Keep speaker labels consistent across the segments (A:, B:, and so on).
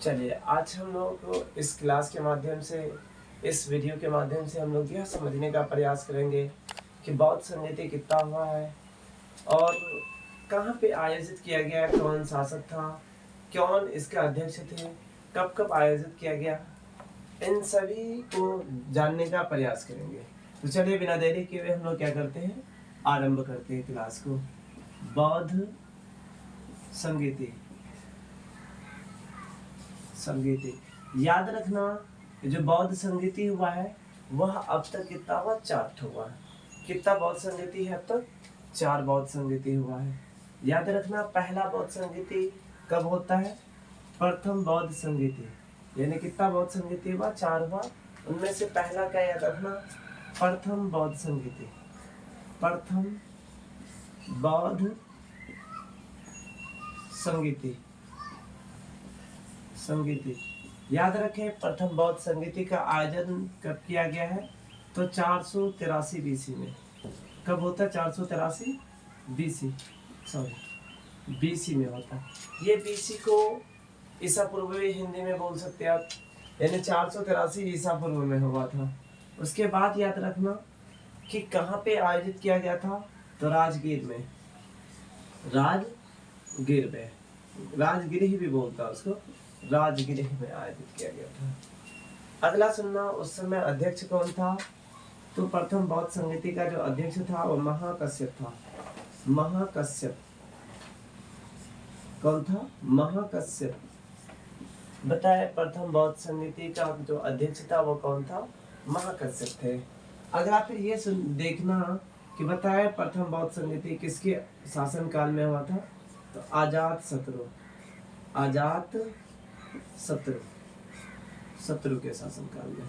A: चलिए आज हम लोग इस क्लास के माध्यम से, इस वीडियो के माध्यम से हम लोग यह समझने का प्रयास करेंगे कि बौद्ध संगीति कितना हुआ है और कहाँ पे आयोजित किया गया, कौन शासक था, कौन इसके अध्यक्ष थे, कब कब आयोजित किया गया, इन सभी को जानने का प्रयास करेंगे। तो चलिए बिना देरी किए हुए हम लोग क्या करते हैं, आरंभ करते हैं क्लास को। बौद्ध संगीति याद रखना, जो बौद्ध संगीति हुआ है वह अब तक कितना हुआ, 4 हुआ है। कितना बौद्ध संगीति है अब तक? 4 बौद्ध संगीति हुआ है। याद रखना, पहला बौद्ध संगीति कब होता है? प्रथम बौद्ध संगीति। यानी कितना बौद्ध संगीति हुआ? 4 हुआ। उनमें से पहला क्या याद रखना? प्रथम बौद्ध संगीति। प्रथम बौद्ध संगीति याद रखें, प्रथम बौद्ध संगीति का आयोजन कब किया गया है? तो 483 बीसी में। कब होता है? 483 बीसी में होता है। ये बीसी को ईसा पूर्व भी हिंदी में बोल सकते हैं आप, यानी 483 ईसा पूर्व में हुआ था। उसके बाद याद रखना कि कहाँ पे आयोजित किया गया था? तो राजगीर में। राजगीर ही भी बोलता है उसको, राजगीर में आयोजित किया गया था। अगला सुनना, उस समय अध्यक्ष कौन था? तो प्रथम बौद्ध संगीति का जो अध्यक्ष था वो महाकश्यप था। महाकश्यप कौन था? महाकश्यप। बताए प्रथम बौद्ध संगीति का जो अध्यक्ष था वो कौन था? महाकश्यप थे। अगला फिर ये देखना कि बताए प्रथम बौद्ध संगीति किसके शासन काल में हुआ था? तो अजात शत्रु के शासन काल में।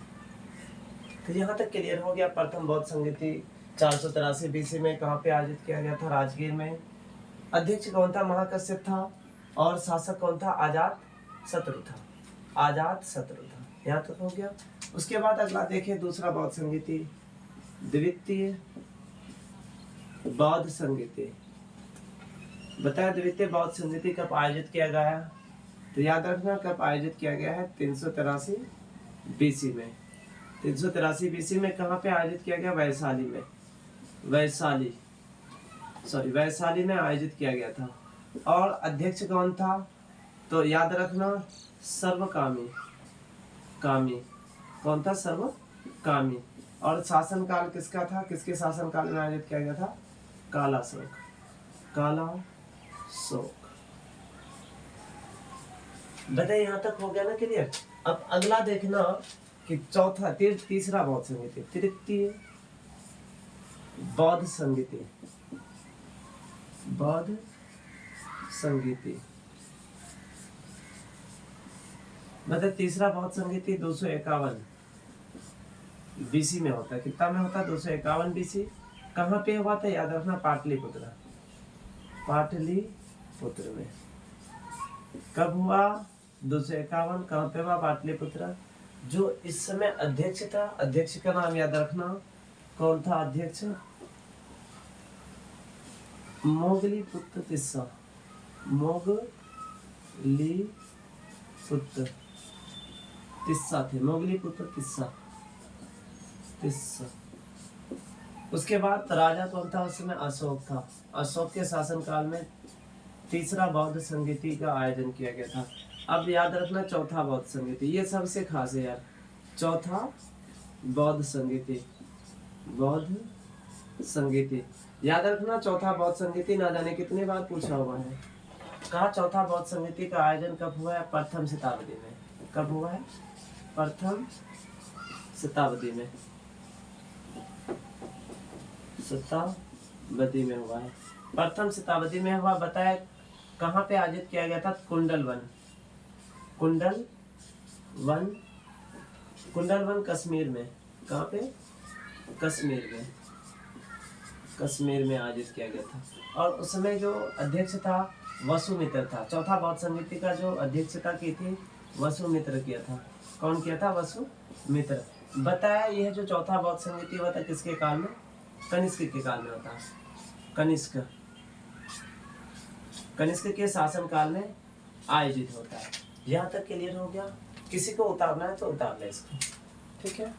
A: तो यहाँ तक क्लियर हो गया। प्रथम बौद्ध संगीति 483 बीसी में कहाँ पे आयोजित किया गया था? राजगीर में। अध्यक्ष कौन था? महाकश्यप था। और शासक कौन था? अजात शत्रु था। यहाँ तक हो गया। उसके बाद अगला देखें, दूसरा बौद्ध संगीति, द्वितीय बौद्ध संगीति। बताया द्वितीय बौद्ध संगीति कब आयोजित किया गया? तो याद रखना कब आयोजित किया गया है? 383 बीसी में। 383 बीसी में कहाँ पे आयोजित किया गया? वैशाली में आयोजित किया गया था। और अध्यक्ष कौन था? तो याद रखना सर्वकामी। कौन था? सर्वकामी। और शासन काल किसका था? किसके शासन काल में आयोजित किया गया था? कालाशोक। बताइए, यहाँ तक हो गया ना क्लियर? अब अगला देखना कि तीसरा बौद्ध संगीति, तृतीय बौद्ध संगीति। मतलब तीसरा बौद्ध संगीति 251 बीसी में होता है। कितना में होता है? 251 बीसी। कहाँ पे हुआ था? याद रखना पाटलिपुत्र में। कब हुआ? 251। कहाँ पे हुआ? पाटलिपुत्र। जो इस समय अध्यक्ष था, अध्यक्ष का नाम याद रखना। कौन था अध्यक्ष? मोगलीपुत्र तिस्सा। मोगलीपुत्र तिस्सा। उसके बाद राजा कौन था उस समय? अशोक था। अशोक के शासन काल में तीसरा बौद्ध संगीति का आयोजन किया गया था। अब याद रखना चौथा बौद्ध संगीति, ये सबसे खास है यार। चौथा बौद्ध संगीति याद रखना। चौथा बौद्ध संगीति ना जाने कितने बार पूछा हुआ है। कहा चौथा बौद्ध संगीति का आयोजन कब हुआ है? प्रथम शताब्दी में। कब हुआ है? प्रथम शताब्दी में हुआ है। प्रथम शताब्दी में हुआ। बताया कहाँ पे आयोजित किया गया था? कुंडलवन कश्मीर में। कहाँ पे? कश्मीर में आयोजित किया गया था। और उस समय जो अध्यक्ष था वसुमित्र था। चौथा बौद्ध संगीति का जो अध्यक्षता की थी वसुमित्र किया था। कौन किया था? वसुमित्र। बताया यह जो चौथा बौद्ध संगीति हुआ था किसके काल में? कनिष्क के काल में होता है। कनिष्क के शासन काल में आयोजित होता है। यहाँ तक क्लियर हो गया। किसी को उतारना है तो उतार ले इसको, ठीक है।